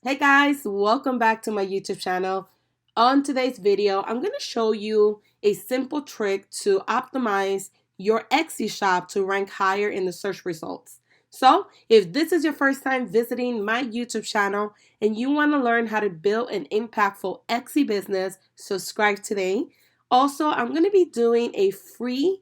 Hey guys, welcome back to my YouTube channel. On today's video, I'm going to show you a simple trick to optimize your Etsy shop to rank higher in the search results. So, if this is your first time visiting my YouTube channel and you want to learn how to build an impactful Etsy business, subscribe today. Also, I'm going to be doing a free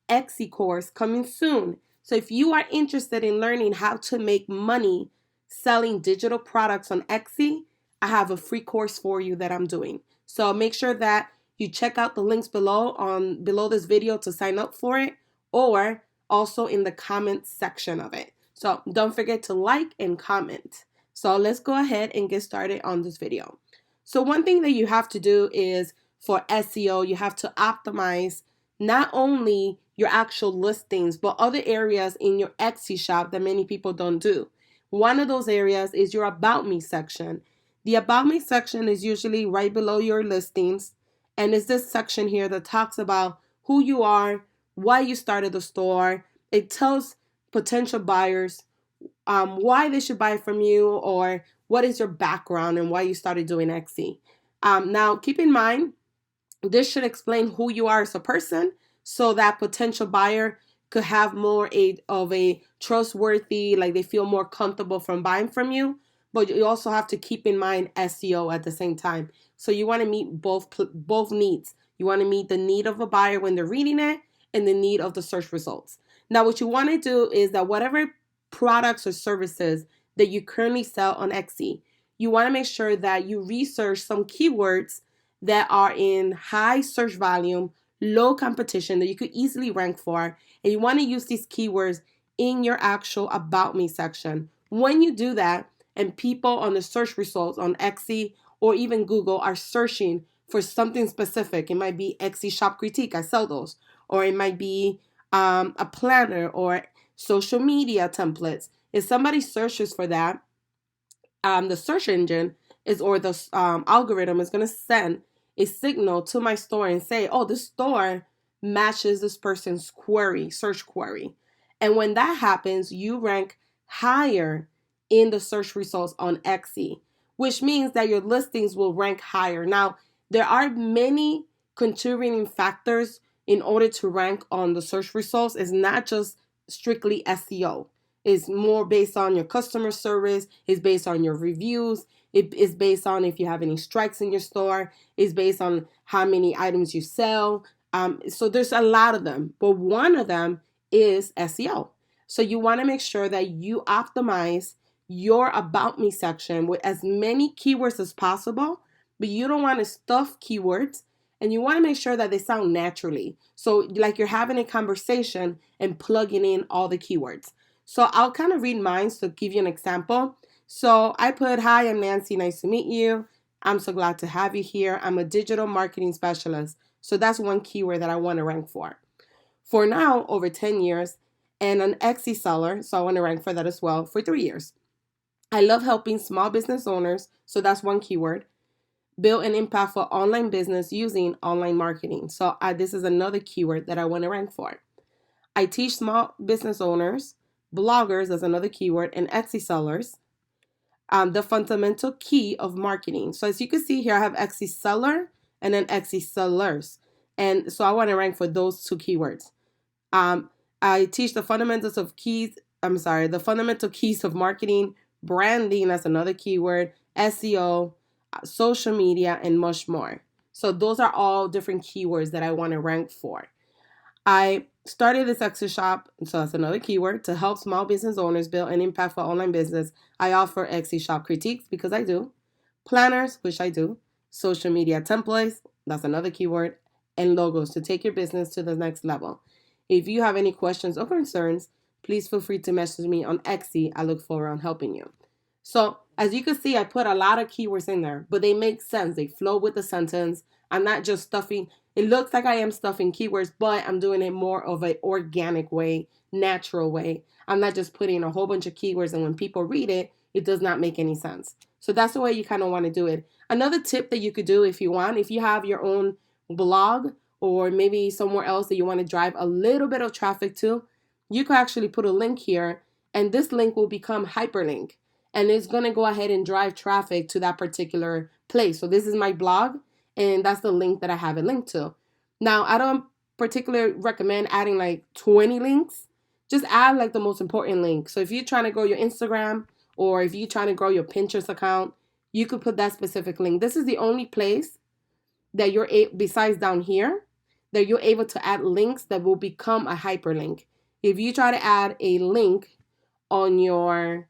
Etsy course coming soon. So if you are interested in learning how to make money selling digital products on Etsy, I have a free course for you that I'm doing. So make sure that you check out the links below this video to sign up for it, or also in the comment section of it. So don't forget to like and comment. So let's go ahead and get started on this video. So one thing that you have to do is for SEO, you have to optimize not only your actual listings, but other areas in your Etsy shop that many people don't do. One of those areas is your About Me section. The About Me section is usually right below your listings, and it's this section here that talks about who you are, why you started the store. It tells potential buyers why they should buy from you, or what is your background and why you started doing Etsy. Now, keep in mind, this should explain who you are as a person so that potential buyer could have more of a trustworthy, like they feel more comfortable from buying from you. But you also have to keep in mind SEO at the same time. So you want to meet both needs. You want to meet the need of a buyer when they're reading it and the need of the search results. Now, what you want to do is that whatever products or services that you currently sell on Etsy, you want to make sure that you research some keywords that are in high search volume, low competition that you could easily rank for. And you want to use these keywords in your actual About Me section. When you do that, and people on the search results on Etsy or even Google are searching for something specific, it might be Etsy shop critique, I sell those, or it might be a planner or social media templates. If somebody searches for that, the search engine is, or the algorithm is going to send a signal to my store and say, oh, this store matches this person's query, search query. And when that happens, you rank higher in the search results on Etsy, which means that your listings will rank higher. Now, there are many contributing factors in order to rank on the search results. It's not just strictly SEO. It's more based on your customer service. It's based on your reviews. It is based on if you have any strikes in your store. It's based on how many items you sell. So there's a lot of them, but one of them is SEO. So you want to make sure that you optimize your About Me section with as many keywords as possible, but you don't want to stuff keywords, and you want to make sure that they sound naturally. So like you're having a conversation and plugging in all the keywords. So I'll kind of read mine to give you an example. So I put, hi, I'm Nancy. Nice to meet you. I'm so glad to have you here. I'm a digital marketing specialist. So that's one keyword that I want to rank for. For now, over 10 years, and an Etsy seller. So I want to rank for that as well for 3 years. I love helping small business owners. So that's one keyword. Build an impactful online business using online marketing. So this is another keyword that I want to rank for. I teach small business owners, bloggers, that's another keyword, and Etsy sellers, the fundamental key of marketing. So as you can see here, I have Etsy seller and then Etsy sellers. And so I want to rank for those two keywords. I teach the fundamentals of the fundamental keys of marketing, branding, that's another keyword, SEO, social media, and much more. So those are all different keywords that I want to rank for. I started this Etsy shop, so that's another keyword, to help small business owners build an impactful online business. I offer Etsy shop critiques because I do, planners, which I do, social media templates, that's another keyword, and logos to take your business to the next level. If you have any questions or concerns, please feel free to message me on Etsy. I look forward on helping you. So as you can see, I put a lot of keywords in there, but they make sense. They flow with the sentence. I'm not just stuffing. It looks like I am stuffing keywords, but I'm doing it more of an organic way, natural way. I'm not just putting a whole bunch of keywords, and when people read it, it does not make any sense. So that's the way you kind of want to do it. Another tip that you could do if you want, if you have your own blog or maybe somewhere else that you want to drive a little bit of traffic to, you could actually put a link here, and this link will become hyperlink. and it's going to go ahead and drive traffic to that particular place. So this is my blog, and that's the link that I have it linked to. Now, I don't particularly recommend adding like 20 links. Just add like the most important link. So if you're trying to grow your Instagram, or if you're trying to grow your Pinterest account, you could put that specific link. This is the only place that you're besides down here that you're able to add links that will become a hyperlink. If you try to add a link on your,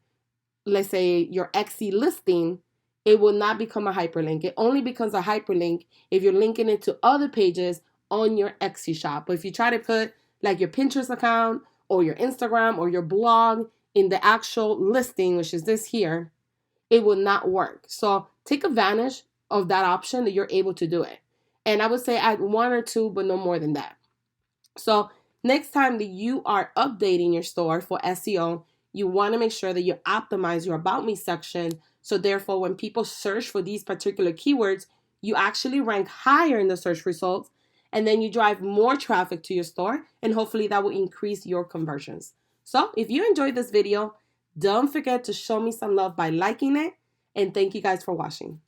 let's say, your Etsy listing, it will not become a hyperlink. It only becomes a hyperlink if you're linking it to other pages on your Etsy shop. But if you try to put like your Pinterest account or your Instagram or your blog in the actual listing, which is this here, it will not work. So take advantage of that option that you're able to do it. And I would say add 1 or 2, but no more than that. So next time that you are updating your store for SEO, you want to make sure that you optimize your About Me section. So therefore, when people search for these particular keywords, you actually rank higher in the search results, and then you drive more traffic to your store, and hopefully that will increase your conversions. So if you enjoyed this video, don't forget to show me some love by liking it, and thank you guys for watching.